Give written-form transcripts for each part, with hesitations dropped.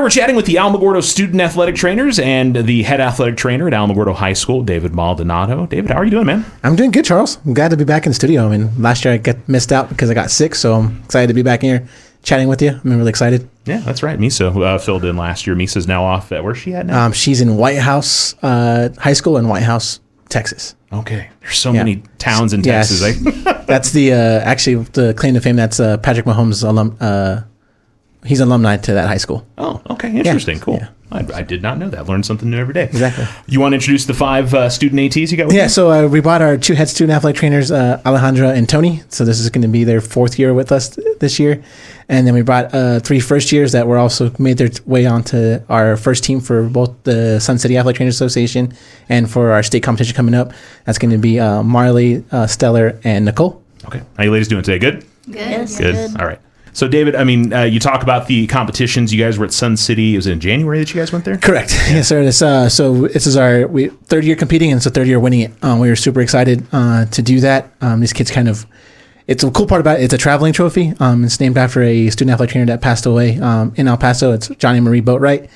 we're chatting with the Alamogordo student athletic trainers and the head athletic trainer at Alamogordo High School, David Maldanado. David, how are you doing, man? I'm doing good, Charles. I'm glad to be back in the studio. I mean, last year I got missed out because I got sick, so I'm excited to be back here chatting with you. I'm really excited. Yeah, that's right. Misa filled in last year. Misa's now off at, where's she at now? She's in White House High School in White House, Texas. Okay. There's so many towns in Texas. That's the, actually, the claim to fame. That's Patrick Mahomes' he's alumni to that high school. Oh, okay. Interesting. Yeah. Cool. Yeah. I did not know that. Learned something new every day. Exactly. You want to introduce the 5 student ATs you got with you? Yeah, so we brought our 2 head student athletic trainers, Alejandra and Toni. So this is going to be their 4th year with us this year. And then we brought 3 first years that were also made their way onto our first team for both the Sun City Athletic Trainers Association and for our state competition coming up. That's going to be Marleigh, Stellar, and Nicole. Okay. How you ladies doing today? Good? Good. Good. All right. So, David, I mean, you talk about the competitions. You guys were at Sun City. It was in January that you guys went there? Correct. Yeah. Yes, sir. So this is our 3rd year competing, and it's the 3rd year winning it. We were super excited to do that. These kids it's a cool part about it. It's a traveling trophy. It's named after a student athletic trainer that passed away in El Paso. It's Johnny Marie Boatwright.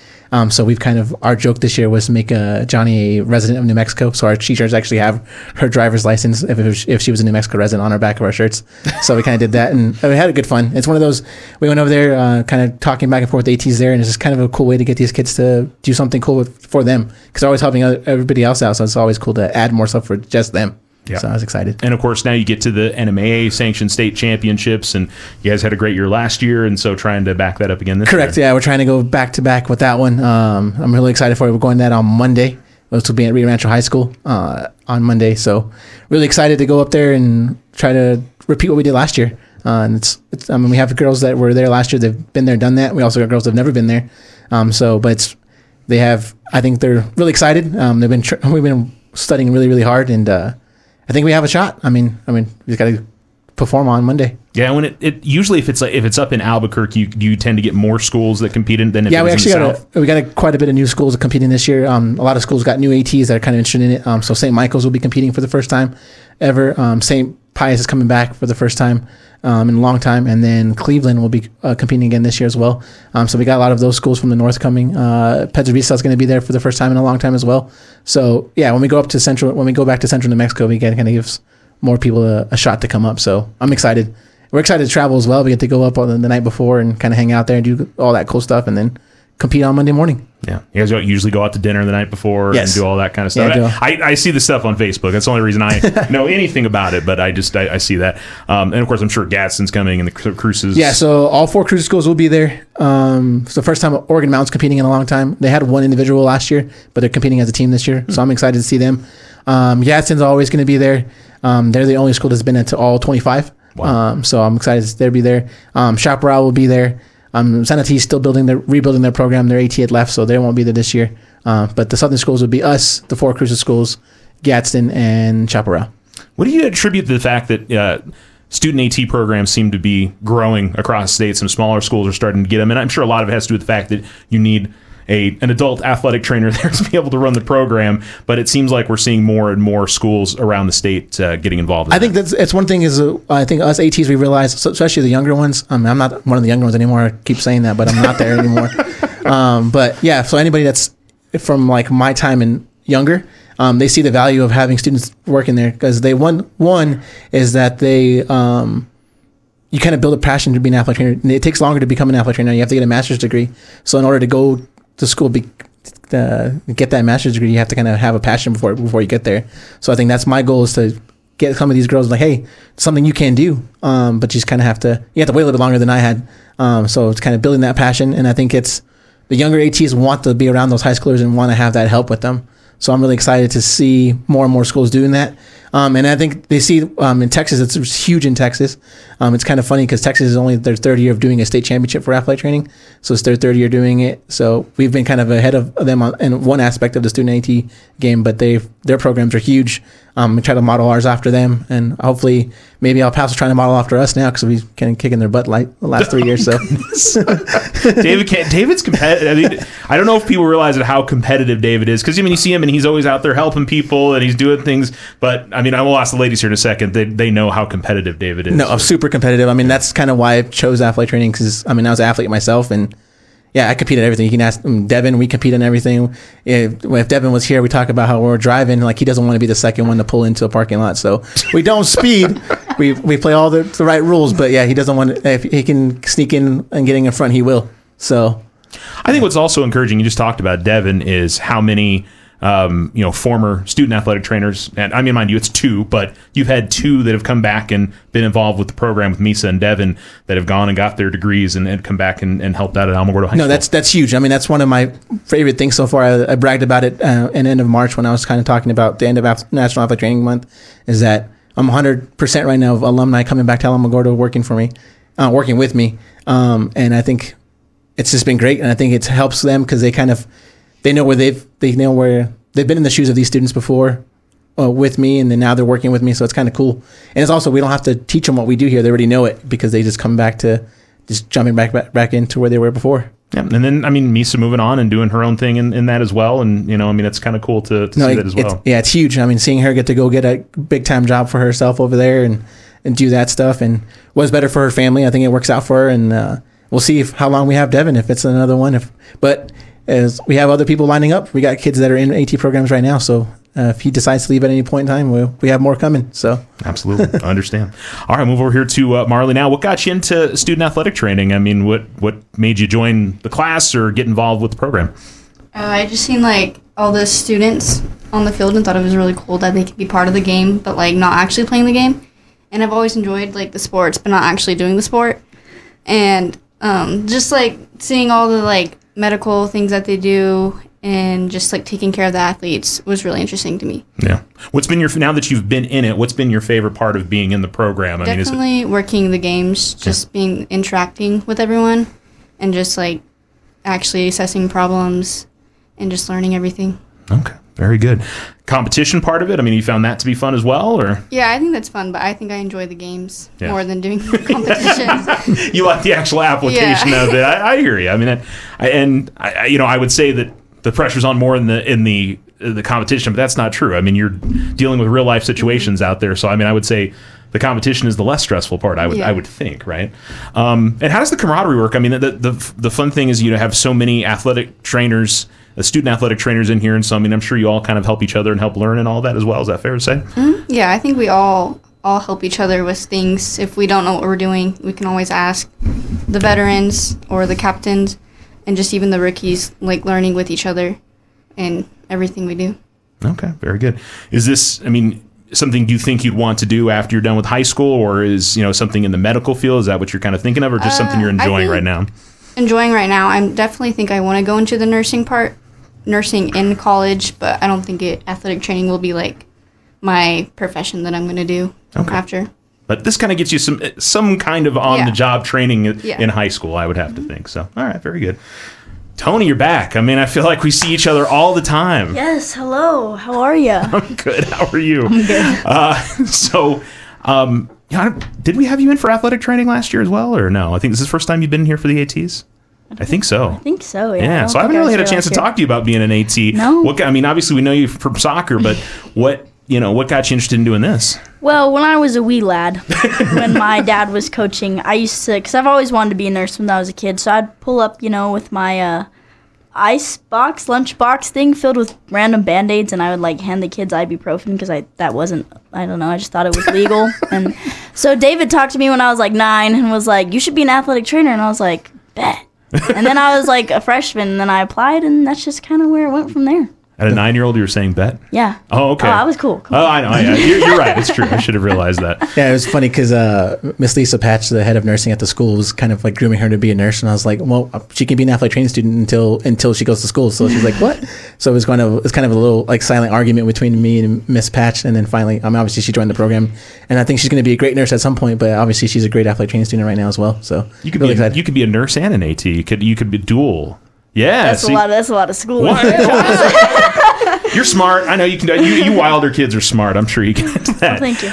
So we've our joke this year was to make Johnny a resident of New Mexico. So our t-shirts actually have her driver's license if she was a New Mexico resident on our back of our shirts. So we kind of did that, and we had a good fun. It's one of those, we went over there kind of talking back and forth with ATs there, and it's just kind of a cool way to get these kids to do something cool for them, because they're always helping everybody else out. So it's always cool to add more stuff for just them. Yeah. So I was excited. And, of course, now you get to the NMAA sanctioned state championships, and you guys had a great year last year, and so trying to back that up again this year. Correct, yeah. We're trying to go back-to-back with that one. I'm really excited for it. We're going that on Monday. This will be at Rio Rancho High School on Monday. So really excited to go up there and try to repeat what we did last year. And I mean, we have girls that were there last year. They've been there, done that. We also got girls that have never been there. I think they're really excited. We've been studying really, really hard, and I think we have a shot. I mean, we just got to perform on Monday. Yeah, when it usually if it's up in Albuquerque, you tend to get more schools that compete than if it was in the South. We got quite a bit of new schools competing this year. A lot of schools got new ATs that are kind of interested in it. So St. Michael's will be competing for the first time ever. St. Pius is coming back for the first time in a long time, and then Cleveland will be competing again this year as well. So we got a lot of those schools from the north coming. Pedro Vista is going to be there for the first time in a long time as well. So yeah, when we go back to Central New Mexico, we kind of gives more people a shot to come up. So I'm excited. We're excited to travel as well. We get to go up on the night before and kind of hang out there and do all that cool stuff, and then compete on Monday morning. Yeah, you guys usually go out to dinner the night before and do all that kind of stuff. Yeah, I see the stuff on Facebook. That's the only reason I know anything about it, but I see that. And of course, I'm sure Gadsden's coming and the Cruces. Yeah, so all 4 Cruces schools will be there. It's the first time Oregon Mountain's competing in a long time. They had 1 individual last year, but they're competing as a team this year. So I'm excited to see them. Gadsden's always going to be there. They're the only school that's been into all 25. Wow. So I'm excited they'll be there. Chaparral will be there. Sanatee's still rebuilding their program. Their AT had left, so they won't be there this year. But the southern schools would be us, the 4 Cruces schools, Gadsden, and Chaparral. What do you attribute to the fact that student AT programs seem to be growing across the state? Some smaller schools are starting to get them, and I'm sure a lot of it has to do with the fact that you need an adult athletic trainer there to be able to run the program, but it seems like we're seeing more and more schools around the state getting involved in think that's one thing is I think us ATs, we realize, especially the younger ones. I mean, I'm not one of the younger ones anymore. I keep saying that, but I'm not there anymore. But yeah, so anybody that's from like my time and younger, they see the value of having students working there, because one is that they you kind of build a passion to be an athletic trainer. It takes longer to become an athletic trainer. You have to get a master's degree. So in order to go to school, get that master's degree, you have to kind of have a passion before you get there. So I think that's my goal, is to get some of these girls like, hey, it's something you can do, but you just kind of have to wait a little bit longer than I had. So it's kind of building that passion, and I think it's the younger ATs want to be around those high schoolers and want to have that help with them. So I'm really excited to see more and more schools doing that. And I think they see in Texas, it's huge in Texas. It's kind of funny because Texas is only their 3rd year of doing a state championship for athletic training. So it's their 3rd year doing it. So we've been kind of ahead of them in one aspect of the student AT game, but their programs are huge. We try to model ours after them, and hopefully maybe El Paso's trying to model after us now, because we've kind of kicking their butt like the last 3 years. So David's competitive. I mean, I don't know if people realize how competitive David is, because I mean, you see him and he's always out there helping people and he's doing things. But I mean, I will ask the ladies here in a second. They know how competitive David is. No, I'm super competitive. I mean, that's kind of why I chose athletic training, because I mean, I was an athlete myself, and yeah, I compete at everything. You can ask Devin. We compete in everything. If Devin was here, we talk about how we're driving. Like, he doesn't want to be the second one to pull into a parking lot. So we don't speed. We play all the right rules. But yeah, he doesn't want to. If he can sneak in and getting in front, he will. So I think what's also encouraging, you just talked about Devin, is how many former student athletic trainers, and I mean, mind you, it's 2, but you've had 2 that have come back and been involved with the program with Misa and Devin that have gone and got their degrees and come back and helped out at Alamogordo High School. No, that's huge. I mean, that's one of my favorite things so far. I bragged about it in the end of March when I was kind of talking about the end of National Athletic Training Month, is that I'm 100% right now of alumni coming back to Alamogordo working with me. And I think it's just been great. And I think it helps them because they know where they've been in the shoes of these students before with me, and then now they're working with me, so it's kind of cool. And it's also, we don't have to teach them what we do here; they already know it because they just come back to just jumping back into where they were before. Yeah, and then I mean, Misa moving on and doing her own thing in that as well, and it's kind of cool to see that as well. It's huge. I mean, seeing her get to go get a big time job for herself over there and do that stuff, and what's better for her family. I think it works out for her, and we'll see how long we have Devin, if it's another one. But as we have other people lining up, we got kids that are in AT programs right now. So if he decides to leave at any point in time, we have more coming. So absolutely, I understand. All right, move over here to Marleigh now. What got you into student athletic training? I mean, what made you join the class or get involved with the program? I just seen all the students on the field and thought it was really cool that they could be part of the game, but not actually playing the game. And I've always enjoyed the sports, but not actually doing the sport. And just seeing all the medical things that they do and just taking care of the athletes was really interesting to me. Yeah. What's been now that you've been in it, what's been your favorite part of being in the program? Definitely working the games, just interacting with everyone and just actually assessing problems and just learning everything. Okay. Very good. Competition part of it, I mean, you found that to be fun as well, or? Yeah, I think that's fun, but I think I enjoy the games more than doing the competition. You like the actual application of it. I hear you. I mean, I would say that the pressure's on more in the competition, but that's not true. I mean, you're dealing with real life situations out there, so I mean, I would say the competition is the less stressful part. I would think, right? And how does the camaraderie work? I mean, the fun thing is you have so many athletic trainers. Student athletic trainers in here, and so I mean, I'm sure you all kind of help each other and help learn and all that as well. Is that fair to say? Mm-hmm. Yeah, I think we all help each other with things. If we don't know what we're doing, we can always ask the veterans or the captains, and just even the rookies, learning with each other and everything we do. Okay, very good. Is this, I mean, something you think you'd want to do after you're done with high school, or is something in the medical field? Is that what you're kind of thinking of, or just something you're enjoying right now? Enjoying right now. I definitely think I want to go into the nursing in college, but I don't think athletic training will be my profession that I'm going to do after. But this kind of gets you some kind of on-the-job training in high school, I would have to think. So, all right, very good. Toni, you're back. I mean, I feel like we see each other all the time. Yes, hello. How are you? I'm good. How are you? I'm good. Did we have you in for athletic training last year as well, or no? I think this is the first time you've been here for the ATs. I think so. I think so, yeah. Yeah, so I haven't really had a chance to talk to you about being an AT. No. I mean, obviously we know you from soccer, but what got you interested in doing this? Well, when I was a wee lad, when my dad was coaching, I used to, because I've always wanted to be a nurse when I was a kid, so I'd pull up, with my lunchbox thing filled with random Band-Aids, and I would hand the kids ibuprofen because I just thought it was legal. And so David talked to me when I was 9 and was like, you should be an athletic trainer. And I was like, bet. And then I was a freshman, and then I applied, and that's just kind of where it went from there. At a 9-year-old, you were saying bet? Yeah. Oh, okay. Oh, I was cool. Oh, I know. Yeah. You're right. It's true. I should have realized that. Yeah, it was funny because Miss Lisa Patch, the head of nursing at the school, was kind of grooming her to be a nurse, and I was like, well, she can be an athletic training student until she goes to school. So she's like, what? So it was kind of a little silent argument between me and Miss Patch, and then finally, obviously she joined the program, and I think she's going to be a great nurse at some point. But obviously, she's a great athletic training student right now as well. So you could be a nurse and an AT. You could be dual. Yeah, that's a lot of schooling. You're smart. I know you can. You Wilder kids are smart. I'm sure you can do that. Well, thank you.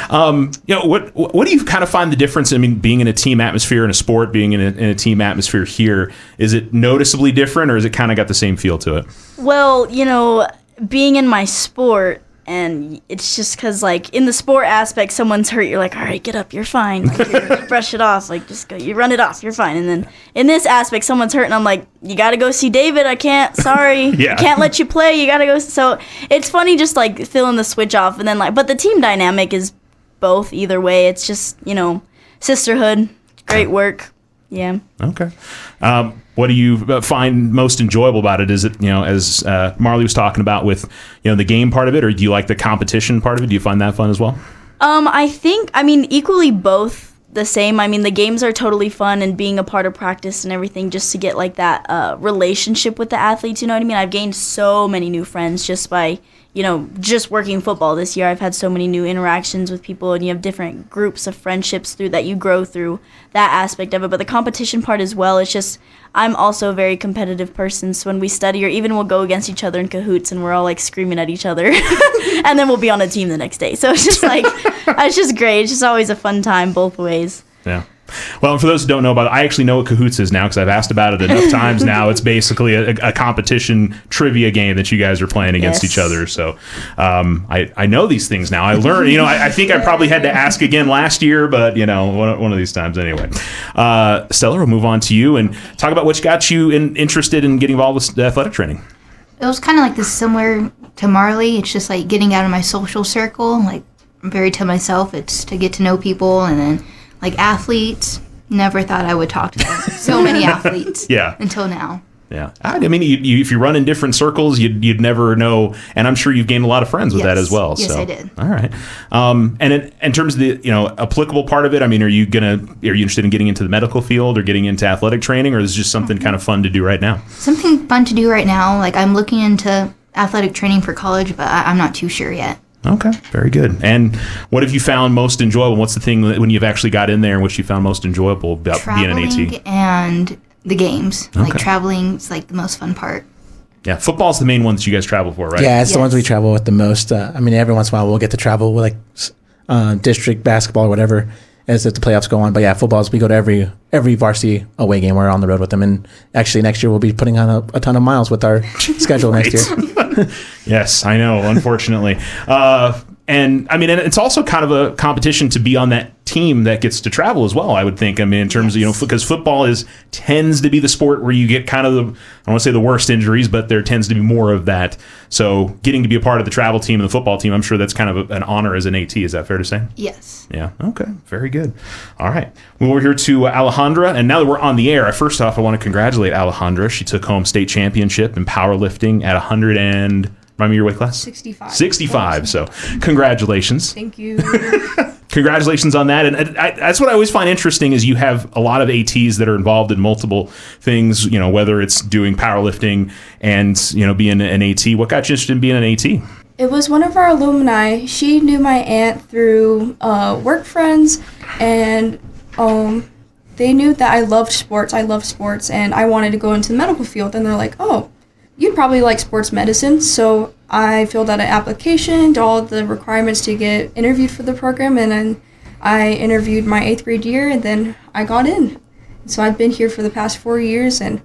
What do you kind of find the difference? I mean, being in a team atmosphere in a sport, being in a team atmosphere here, is it noticeably different, or is it kind of got the same feel to it? Well, being in my sport And it's just because, like, in the sport aspect, someone's hurt, you're like, all right, get up, you're fine. Like, you brush it off. Like, just go, you run it off, you're fine. And then in this aspect, someone's hurt, and I'm like, you got to go see David. I can't, sorry. Yeah. I can't let you play. You got to go. So it's funny just, like, filling the switch off. And then, like, but the team dynamic is both either way. It's just, you know, sisterhood, great work. Yeah. Okay. What do you find most enjoyable about it? Is it, you know, as Marleigh was talking about with, you know, the game part of it, or do you like the competition part of it? Do you find that fun as well? I mean, equally both the same. I mean, the games are totally fun, and being a part of practice and everything just to get like that relationship with the athletes, you know what I mean? I've gained so many new friends just by, you know, just working football this year. I've had so many new interactions with people, and you have different groups of friendships through that you grow through that aspect of it. But the competition part as well, it's just, I'm also a very competitive person. So when we study, or even we'll go against each other in cahoots, and we're all like screaming at each other, and then we'll be on a team the next day. So it's just like, it's just great. It's just always a fun time both ways. Yeah. Well, and for those who don't know about it, I actually know what Cahoots is now because I've asked about it enough times now. It's basically a competition trivia game that you guys are playing against each other. So I know these things now. I learned, you know, I think I probably had to ask again last year, but, you know, one of these times anyway. Stella, we'll move on to you and talk about what got you interested in getting involved with athletic training. It was kind of like this similar to Marleigh. It's just like getting out of my social circle. Like, I'm very to myself. It's to get to know people, and then like athletes, never thought I would talk to them. So many athletes. Yeah. Until now. Yeah. I mean, you, if you run in different circles, you'd never know. And I'm sure you've gained a lot of friends with that as well. Yes, so. I did. All right. And in terms of the, you know, applicable part of it, I mean, are you interested in getting into the medical field or getting into athletic training, or is this just something kind of fun to do right now? Something fun to do right now. Like, I'm looking into athletic training for college, but I'm not too sure yet. Okay, very good. And what have you found most enjoyable? What's the thing that when you've actually got in there and what you found most enjoyable about being an AT? Traveling and the games. Okay. Like, traveling is like the most fun part. Yeah, football's the main one that you guys travel for, right? Yeah, it's the ones we Yes. travel with the most. I mean, every once in a while we'll get to travel with like district basketball or whatever as if the playoffs go on. But yeah, footballs, we go to every varsity away game. We're on the road with them. And actually next year we'll be putting on a ton of miles with our schedule next year. Yes, I know, unfortunately. And I mean, and it's also kind of a competition to be on that team that gets to travel as well, I would think. I mean, in terms of, you know, because football tends to be the sport where you get kind of I don't want to say the worst injuries, but there tends to be more of that. So getting to be a part of the travel team and the football team, I'm sure that's kind of an honor as an AT. Is that fair to say? Yes. Yeah. Okay. Very good. All right. Well, we're here to Alejandra, and now that we're on the air, first off, I want to congratulate Alejandra. She took home state championship in powerlifting at 100 and remind me your weight class? 65. 65. So congratulations. Thank you. Congratulations on that. And that's what I always find interesting is you have a lot of ATs that are involved in multiple things, you know, whether it's doing powerlifting and, you know, being an AT. What got you interested in being an AT? It was one of our alumni. She knew my aunt through work friends, and they knew that I loved sports. And I wanted to go into the medical field. And they're like, oh, you'd probably like sports medicine. So I filled out an application, did all the requirements to get interviewed for the program, and then I interviewed my 8th grade year, and then I got in. So I've been here for the past 4 years, and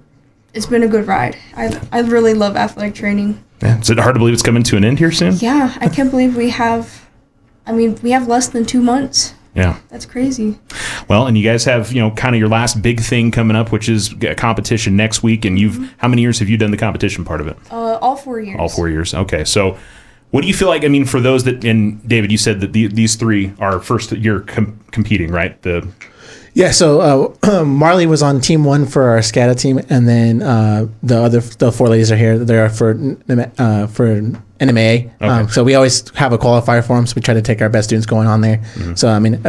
it's been a good ride. I really love athletic training. Yeah. Is it hard to believe it's coming to an end here soon? Yeah, I can't believe we have less than 2 months. Yeah. That's crazy. Well, and you guys have, you know, kind of your last big thing coming up, which is a competition next week. And how many years have you done the competition part of it? All 4 years. All 4 years. Okay. So what do you feel like, I mean, for those that, and David, you said that these three are first year competing, right? Yeah, so Marleigh was on team 1 for our SCADA team, and then the 4 ladies are here. They're for NMAA. Okay. So we always have a qualifier for them. So we try to take our best students going on there. Mm-hmm. So I mean,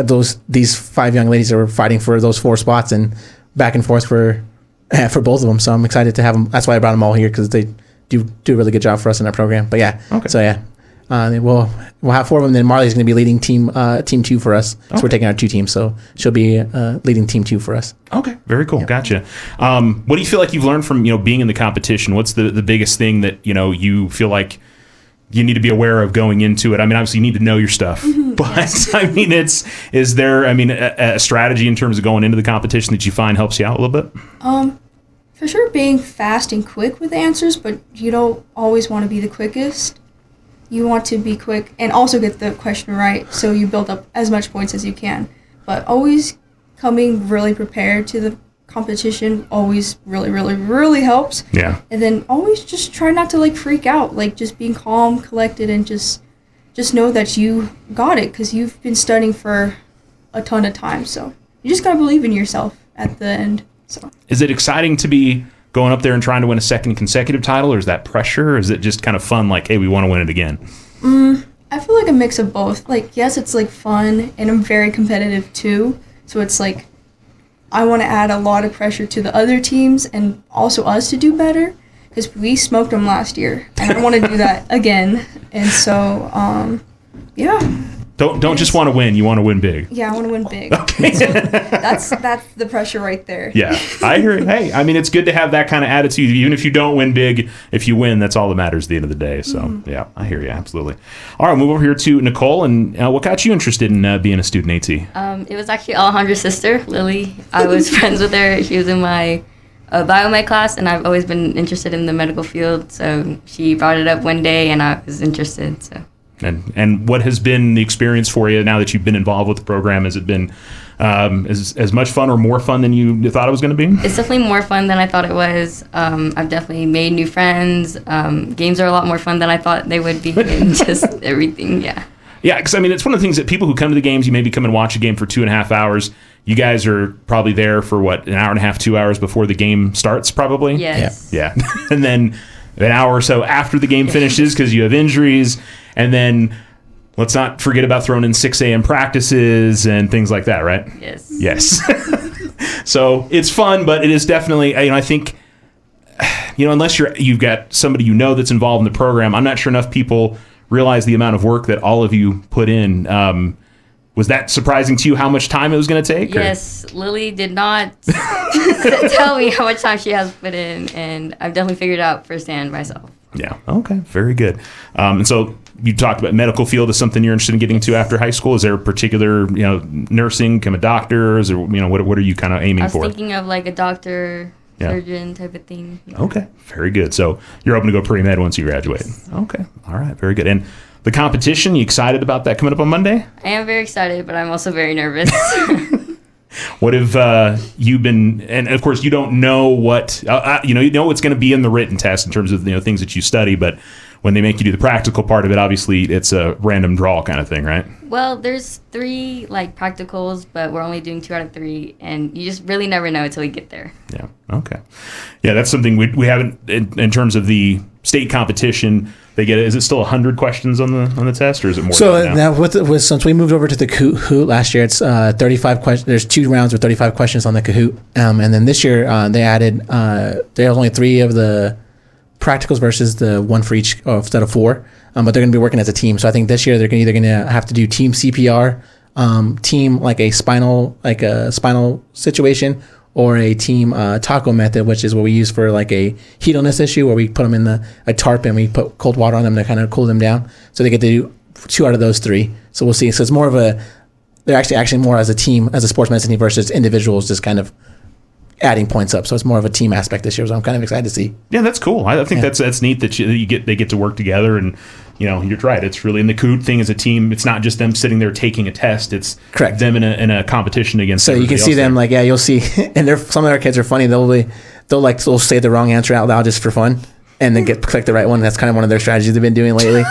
these 5 young ladies are fighting for those 4 spots and back and forth for both of them. So I'm excited to have them. That's why I brought them all here, because they do a really good job for us in our program. But yeah, okay. So yeah. We'll have 4 of them. Then Marleigh's going to be leading team 2 for us. So we're taking our 2 teams. So she'll be leading team 2 for us. Okay, very cool. Yeah. Gotcha. What do you feel like you've learned from, you know, being in the competition? What's the biggest thing that, you know, you feel like you need to be aware of going into it? I mean, obviously you need to know your stuff, but I mean, is there a strategy in terms of going into the competition that you find helps you out a little bit? For sure being fast and quick with answers, but you don't always want to be the quickest. you want to be quick and also get the question right, so you build up as much points as you can. But always coming really prepared to the competition always really, really, really helps. Yeah. And then always just try not to like freak out, like just being calm, collected, and just know that you got it because you've been studying for a ton of time. So you just gotta believe in yourself at the end. So is it exciting to be going up there and trying to win a second consecutive title, or is that pressure, or is it just kind of fun, like, hey, we want to win it again? I feel like a mix of both. Like, yes, it's like fun, and I'm very competitive too. So it's like I want to add a lot of pressure to the other teams and also us to do better because we smoked them last year, and I want to do that again. And so, yeah. Don't just want to win. You want to win big. Yeah, I want to win big. Okay. So that's the pressure right there. Yeah, I hear it. Hey, I mean, it's good to have that kind of attitude. Even if you don't win big, if you win, that's all that matters at the end of the day. So, yeah, I hear you. Absolutely. All right, move over here to Nicole. And what got you interested in being a student AT? It was actually Alejandra's sister, Lily. I was friends with her. She was in my biomed class, and I've always been interested in the medical field. So she brought it up one day, and I was interested. So. And what has been the experience for you now that you've been involved with the program? Has it been as much fun or more fun than you thought it was going to be? It's definitely more fun than I thought it was. I've definitely made new friends. Games are a lot more fun than I thought they would be, and just everything, yeah. Yeah, because, I mean, it's one of the things that people who come to the games, you maybe come and watch a game for 2.5 hours. You guys are probably there for, what, an hour and a half, 2 hours before the game starts, probably? Yes. Yeah. And then an hour or so after the game finishes because you have injuries. And then let's not forget about throwing in 6 a.m. practices and things like that, right? Yes. Yes. So it's fun, but it is definitely, I think, unless you've got somebody that's involved in the program, I'm not sure enough people realize the amount of work that all of you put in. Was that surprising to you how much time it was going to take? Yes. Lily did not tell me how much time she has put in, and I've definitely figured it out firsthand myself. Yeah. Okay. Very good. And so you talked about medical field as something you're interested in getting to after high school. Is there a particular, nursing, become a doctor, or what are you kind of aiming for? I was thinking of like a doctor, surgeon type of thing. Yeah. Okay. Very good. So you're hoping to go pre-med once you graduate. Yes. Okay. All right. Very good. And the competition, you excited about that coming up on Monday? I am very excited, but I'm also very nervous. What have you been, and of course you don't know what, you know what's going to be in the written test in terms of, things that you study, but when they make you do the practical part of it, obviously it's a random draw kind of thing, right? Well, there's 3 like practicals, but we're only doing 2 out of 3, and you just really never know until you get there. Yeah. Okay. Yeah, that's something we haven't in terms of the state competition. They get, is it still 100 questions on the test, or is it more? So now since we moved over to the Kahoot last year, it's 35 questions. There's 2 rounds with 35 questions on the Kahoot, and then this year they added there's only 3 of the practicals versus the 1 for each instead of 4. But they're going to be working as a team. So I think this year they're either going to have to do team CPR, team like a spinal situation, or a team taco method, which is what we use for like a heat illness issue, where we put them in a tarp and we put cold water on them to kind of cool them down. So they get to do 2 out of those 3. So we'll see. So it's more of they're actually more as a team, as a sports medicine team versus individuals just kind of adding points up. So it's more of a team aspect this year. So I'm kind of excited to see. Yeah, that's cool. I think that's neat that they get to work together, and you're right. It's really in the Kahoot thing as a team. It's not just them sitting there taking a test. It's correct them in a competition against. So you can see them there. You'll see, and some of our kids are funny. They'll say the wrong answer out loud just for fun, and then click the right one. That's kind of one of their strategies they've been doing lately.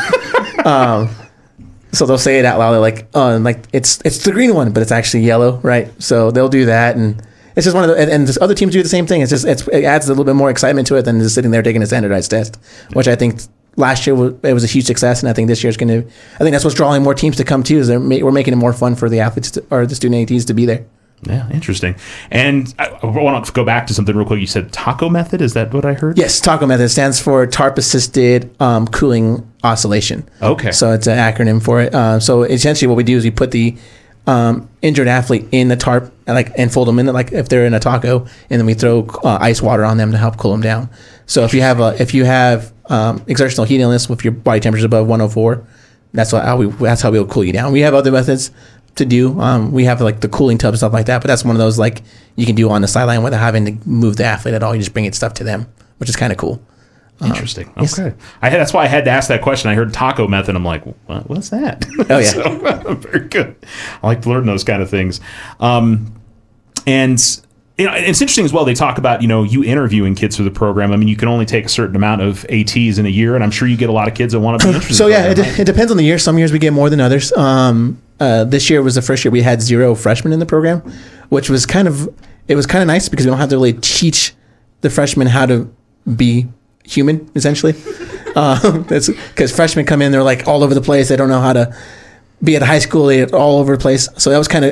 So they'll say it out loud. They're like, it's the green one, but it's actually yellow, right? So they'll do that, and it's just one of the, and the other teams do the same thing. It adds a little bit more excitement to it than just sitting there taking a standardized test, which I think last year it was a huge success, and I think this year's I think that's what's drawing more teams to come too. Is we're making it more fun for the athletes or the student ATs to be there. Yeah, interesting. And I want to go back to something real quick. You said TACO method. Is that what I heard? Yes, TACO method stands for TARP assisted cooling oscillation. Okay. So it's an acronym for it. So essentially, what we do is we put the injured athlete in the tarp and fold them in it, like if they're in a taco, and then we throw ice water on them to help cool them down. So if you have exertional heat illness with your body temperature above 104, that's how we'll cool you down. We have other methods to do. We have like the cooling tub and stuff like that, but that's one of those you can do on the sideline without having to move the athlete at all. You just bring stuff to them, which is kind of cool. Interesting. Yes. Okay. That's why I had to ask that question. I heard taco method. I'm like, what's that? Oh, yeah. So, very good. I like to learn those kind of things. And it's interesting as well. They talk about, you interviewing kids for the program. I mean, you can only take a certain amount of ATs in a year, and I'm sure you get a lot of kids that want to be interested. So yeah, it depends on the year. Some years we get more than others. This year was the first year we had 0 freshmen in the program, which was kind of nice because we don't have to really teach the freshmen how to be human, essentially. That's because freshmen come in, they're like all over the place. They don't know how to be at high school. They're all over the place. So it was kind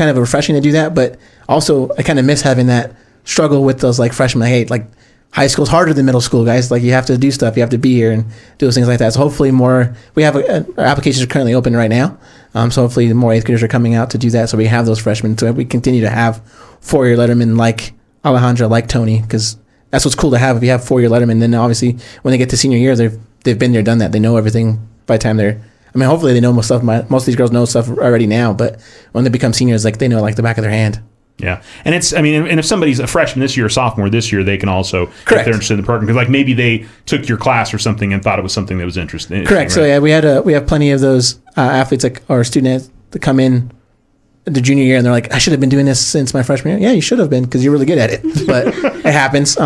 of refreshing to do that. But also I kind of miss having that struggle with those like freshmen. I hate like high school's harder than middle school, guys. Like you have to do stuff. You have to be here and do those things like that. So hopefully we have our applications are currently open right now. So hopefully more 8th graders are coming out to do that. So we have those freshmen. So we continue to have 4-year lettermen like Alejandra, like Toni, because that's what's cool to have. If you have 4-year lettermen, then obviously when they get to senior year, they've been there, done that. They know everything by the time hopefully they know most stuff. Most of these girls know stuff already now, but when they become seniors, like they know like the back of their hand. Yeah. And and if somebody's a freshman this year or sophomore this year, they can also, if they're interested in the program, because like maybe they took your class or something and thought it was something that was interesting. Correct. Right? So yeah, we have plenty of those athletes or students that come in the junior year and they're like, I should have been doing this since my freshman year. Yeah, you should have been because you're really good at it. But it happens.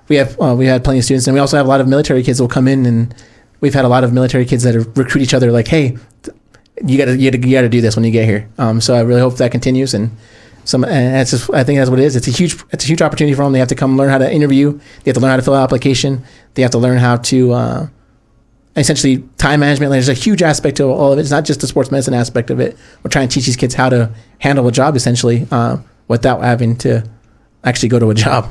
We had plenty of students, and we also have a lot of military kids that will come in, and we've had a lot of military kids that recruit each other like, hey, you got to do this when you get here. So I really hope that continues, and it's just, I think that's what it is. It's a huge opportunity for them. They have to come learn how to interview. They have to learn how to fill out an application. They have to learn how to essentially time management. There's a huge aspect to all of it. It's not just the sports medicine aspect of it. We're trying to teach these kids how to handle a job essentially without having to actually go to a job.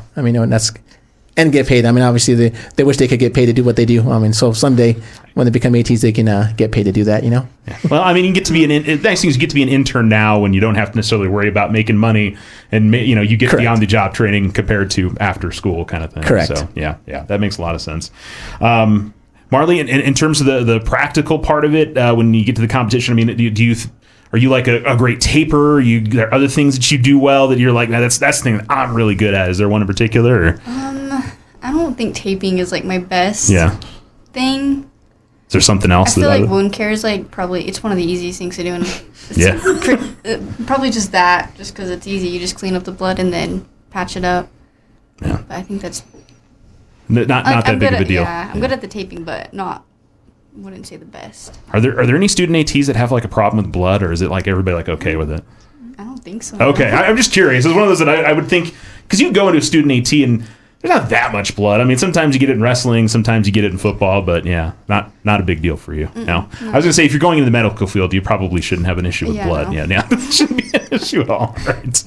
And get paid. Obviously they wish they could get paid to do what they do. So someday when they become ATs, they can get paid to do that. Yeah. Well, you get to be nice thing is you get to be an intern now when you don't have to necessarily worry about making money, and you get Correct. beyond the job training compared to after school kind of thing. Correct. So yeah, that makes a lot of sense. Marleigh, in terms of the practical part of it, when you get to the competition, are you like a great taper? Are there other things that you do well that you're like, that's the thing that I'm really good at? Is there one in particular? Or? I don't think taping is like my best thing. Is there something else? I feel like wound care is like probably it's one of the easiest things to do. And probably just that, just because it's easy. You just clean up the blood and then patch it up. Yeah. But I think that's not that big of a deal. Yeah, I'm good at the taping, but wouldn't say the best. Are there any student ATs that have like a problem with blood, or is it like everybody like okay with it? I don't think so. Okay, I'm just curious. It's one of those that I would think, because you go into a student AT and there's not that much blood. Sometimes you get it in wrestling, sometimes you get it in football, but yeah, not a big deal for you. No. I was gonna say if you're going into the medical field, you probably shouldn't have an issue with blood. No. Yeah, that shouldn't be an issue at all. Right.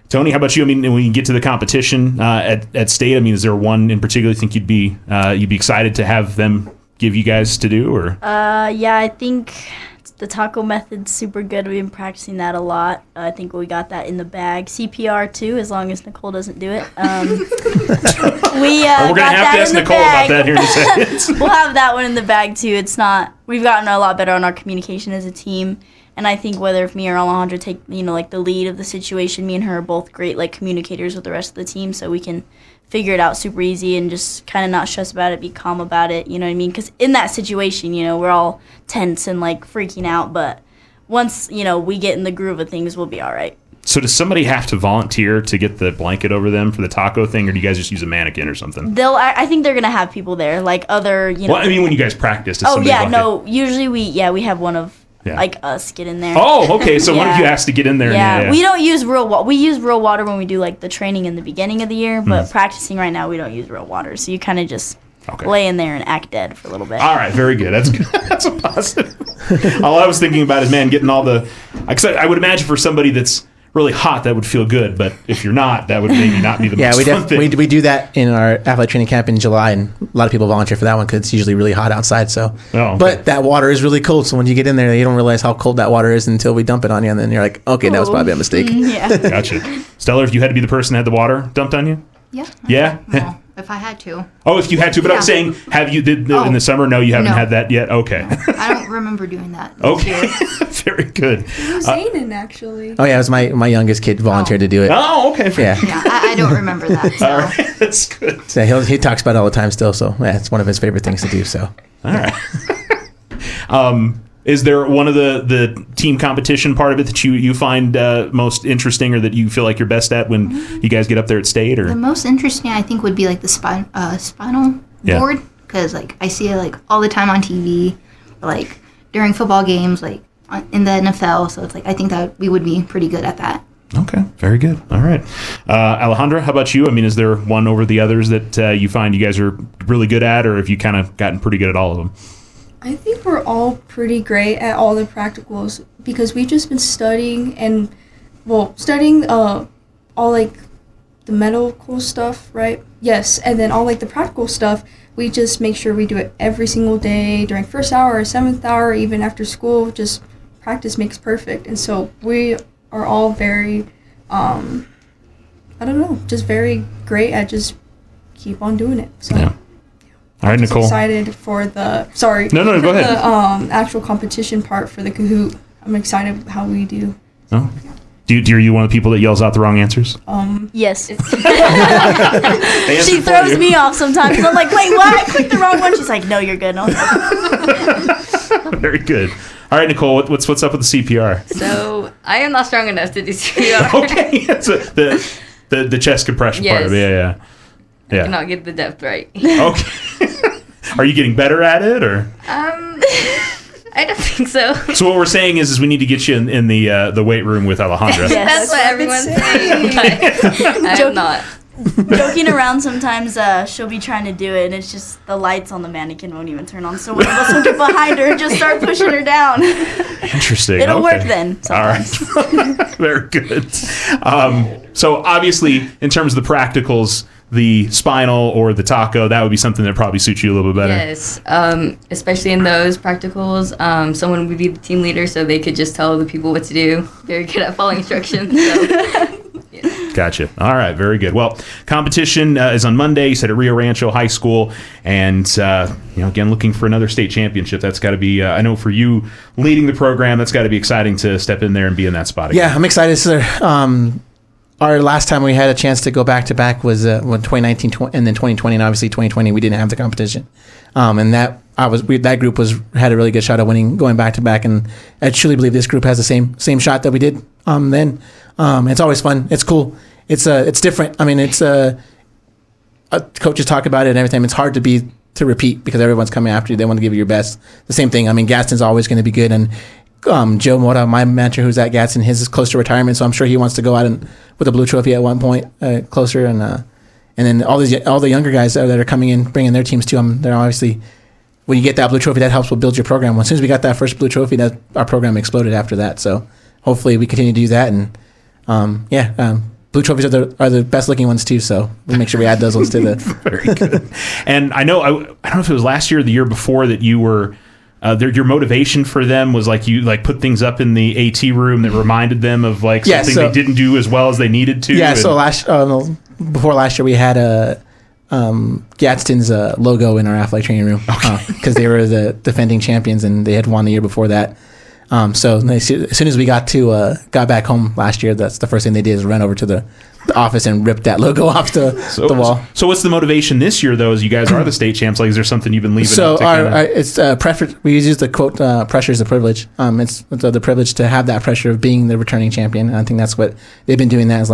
Toni, how about you? When you get to the competition at state, is there one in particular you think you'd be excited to have them give you guys to do? Or yeah, I think the taco method's super good. We've been practicing that a lot. I think we got that in the bag. CPR too, as long as Nicole doesn't do it. We're gonna have to ask Nicole about that here in a second. We'll have that one in the bag too. We've gotten a lot better on our communication as a team. And I think whether if me or Alejandra take, like the lead of the situation, me and her are both great like communicators with the rest of the team, so we can figure it out super easy and just kind of not stress about it, be calm about it, you know what I mean? Because in that situation, we're all tense and like freaking out, but once, we get in the groove of things, we'll be all right. So does somebody have to volunteer to get the blanket over them for the taco thing, or do you guys just use a mannequin or something? I think they're going to have people there, like other, Well, when you guys practice. Usually we have one of like us get in there. Oh, okay. So one of you has to get in there. Yeah, we don't use real water. We use real water when we do like the training in the beginning of the year, but practicing right now, we don't use real water. So you kind of just lay in there and act dead for a little bit. All right, very good. That's good. That's a positive. All I was thinking about is, getting all the. I would imagine for somebody that's really hot, that would feel good, but if you're not, that would maybe not be the most fun thing. We do that in our athletic training camp in July, and a lot of people volunteer for that one because it's usually really hot outside. So, But that water is really cold, so when you get in there, you don't realize how cold that water is until we dump it on you, and then you're like, okay, that was probably a mistake. Yeah. Gotcha. Stella, if you had to be the person that had the water dumped on you? Yeah. Yeah? Well, if I had to. Oh, if you had to, but I'm Yeah. saying, have you in the summer? No, you haven't No. had that yet. Okay, I don't remember doing that. This okay, year. very good. It was Zayden, actually. Oh yeah, it was my youngest kid volunteered to do it. Oh, okay, Yeah. Yeah, I don't remember that. So. all right, that's good. So he talks about it all the time still. So yeah, it's one of his favorite things to do. So All right. Is there one of the team competition part of it that you find most interesting, or that you feel like you're best at when you guys get up there at state? Or The most interesting, I think, would be like the spinal Yeah. board, because like I see it like all the time on TV, like during football games, like in the NFL. So it's like I think that we would be pretty good at that. Okay, very good. All right, Alejandra, how about you? I mean, is there one over the others that you find you guys are really good at, or have you kind of gotten pretty good at all of them? I think we're all pretty great at all the practicals because we've just been studying all like the medical stuff, right? Yes, and then all like the practical stuff, we just make sure we do it every single day during first hour, seventh hour, even after school. Just practice makes perfect, and so we are all very, just very great at just keep on doing it. So. Yeah. All right, Nicole. Excited for the No, go ahead. the actual competition part for the Kahoot. I'm excited how we do. Oh. Are you one of the people that yells out the wrong answers? Yes. They answer She for throws you. me off sometimes. I'm like, wait, what? I clicked the wrong one. She's like, no, you're good. And I was like, Very good. All right, Nicole, what's up with the CPR? So I am not strong enough to do CPR. Okay, so the chest compression part of it. Yes. Yeah. I cannot get the depth right. Okay. Are you getting better at it, or? I don't think so. So what we're saying is we need to get you in the weight room with Alejandra. Yes. That's what everyone's saying. But I am not. joking around sometimes, she'll be trying to do it, and it's just the lights on the mannequin won't even turn on. So one of us will get behind her and just start pushing her down. Interesting. It'll okay. work then. All Sometimes. right. Very good. So obviously, in terms of the practicals, the spinal or the taco, that would be something that probably suits you a little bit better. Yes, especially in those practicals, someone would be the team leader, so they could just tell the people what to do. Very good at following instructions. So. Gotcha. All right. Very good. Well, competition is on Monday. You said at Rio Rancho High School, and again, looking for another state championship. That's got to be. I know for you leading the program, that's got to be exciting to step in there and be in that spot again. yeah, I'm excited. So, our last time we had a chance to go back to back was when 2019 and then 2020, and obviously 2020 we didn't have the competition, and that group had a really good shot at winning, going back to back, and I truly believe this group has the same shot that we did then. It's always fun. It's cool. It's different. I mean, coaches talk about it and everything. It's hard to repeat because everyone's coming after you. They want to give you your best. The same thing. I mean, Gaston's always going to be good, and Joe Mora, my mentor, who's at Gaston, his is close to retirement, so I'm sure he wants to go out and with a blue trophy at one point closer, and then all the younger guys that are coming in, bringing their teams too. They're obviously, when you get that blue trophy, that helps build your program. Well, as soon as we got that first blue trophy, that our program exploded after that. So hopefully we continue to do that, and blue trophies are the best looking ones too. So we make sure we add those ones to the. Very good. And I know I don't know if it was last year or the year before that you were. Your motivation for them was you put things up in the AT room that reminded them of something they didn't do as well as they needed to. Yeah. So before last year, we had Gadsden's logo in our athletic training room because they were the defending champions and they had won the year before that. So as soon as we got back home last year, that's the first thing they did is run over to the office and rip that logo off the wall. So what's the motivation this year, though, as you guys are the state champs? Is there something you've been leaving so out to it's preference. We use the quote, pressure is a privilege. It's the privilege to have that pressure of being the returning champion. And I think that's what they've been doing. That is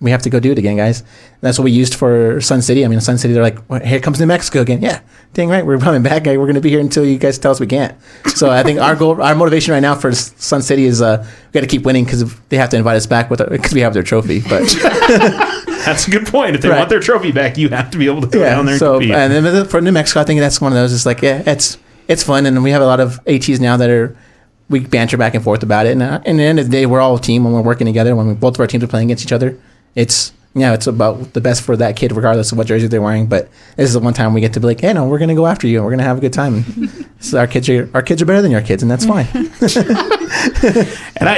we have to go do it again, guys. And that's what we used for Sun City. I mean, Sun City, they're like, well, here comes New Mexico again. Yeah, dang right, we're coming back. We're going to be here until you guys tell us we can't. So I think our motivation right now for Sun City is we got to keep winning because they have to invite us back because we have their trophy. But that's a good point. If they want their trophy back, you have to be able to go down there and compete. And then for New Mexico, I think that's one of those. It's it's fun, and we have a lot of ATs now that we banter back and forth about it. And at the end of the day, we're all a team when we're working together. When both of our teams are playing against each other, it's it's about the best for that kid, regardless of what jersey they're wearing. But this is the one time we get to be like, hey, no, we're going to go after you. And we're going to have a good time. So our kids are better than your kids, and that's fine. And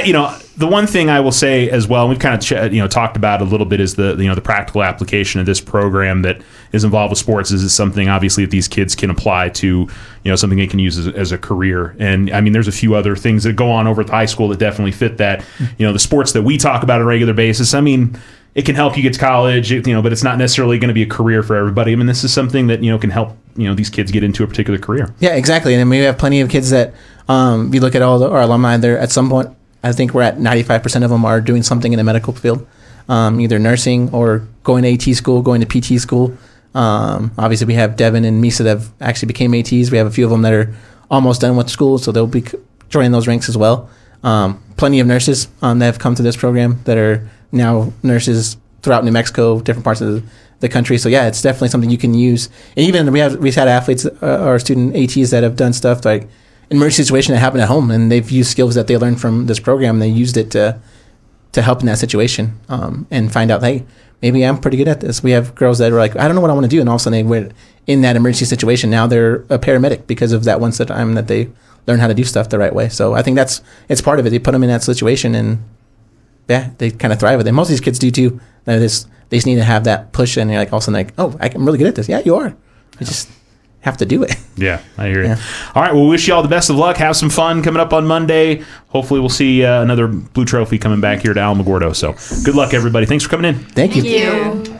the one thing I will say as well, and we've kind of talked about a little bit, is the practical application of this program that is involved with sports. Is something obviously that these kids can apply to, something they can use as a career. And I mean, there's a few other things that go on over at the high school that definitely fit that. The sports that we talk about on a regular basis. I mean, it can help you get to college, but it's not necessarily going to be a career for everybody. I mean, this is something that can help these kids get into a particular career. Yeah, exactly. And we have plenty of kids that, if you look at all our alumni, they're at some point, I think we're at 95% of them are doing something in the medical field, either nursing or going to AT school, going to PT school. Obviously, we have Devin and Misa that have actually became ATs. We have a few of them that are almost done with school, so they'll be joining those ranks as well. Plenty of nurses that have come to this program that are now nurses throughout New Mexico, different parts of the country. So yeah, it's definitely something you can use. And even we've had athletes, our student ATs that have done stuff like an emergency situation that happened at home, and they've used skills that they learned from this program. And they used it to help in that situation, and find out, hey, maybe I'm pretty good at this. We have girls that are like, I don't know what I want to do, and all of a sudden they were in that emergency situation. Now they're a paramedic because of that one time that they learn how to do stuff the right way. So I think it's part of it. They put them in that situation, and yeah, they kind of thrive with it. Most of these kids do too. They just need to have that push, and you're like all of a sudden like, oh, I'm really good at this. Yeah, you are. You just have to do it. Yeah, I hear you. All right, well, we wish you all the best of luck. Have some fun coming up on Monday. Hopefully we'll see another blue trophy coming back here to Alamogordo. So good luck, everybody. Thanks for coming in. Thank you. Thank you.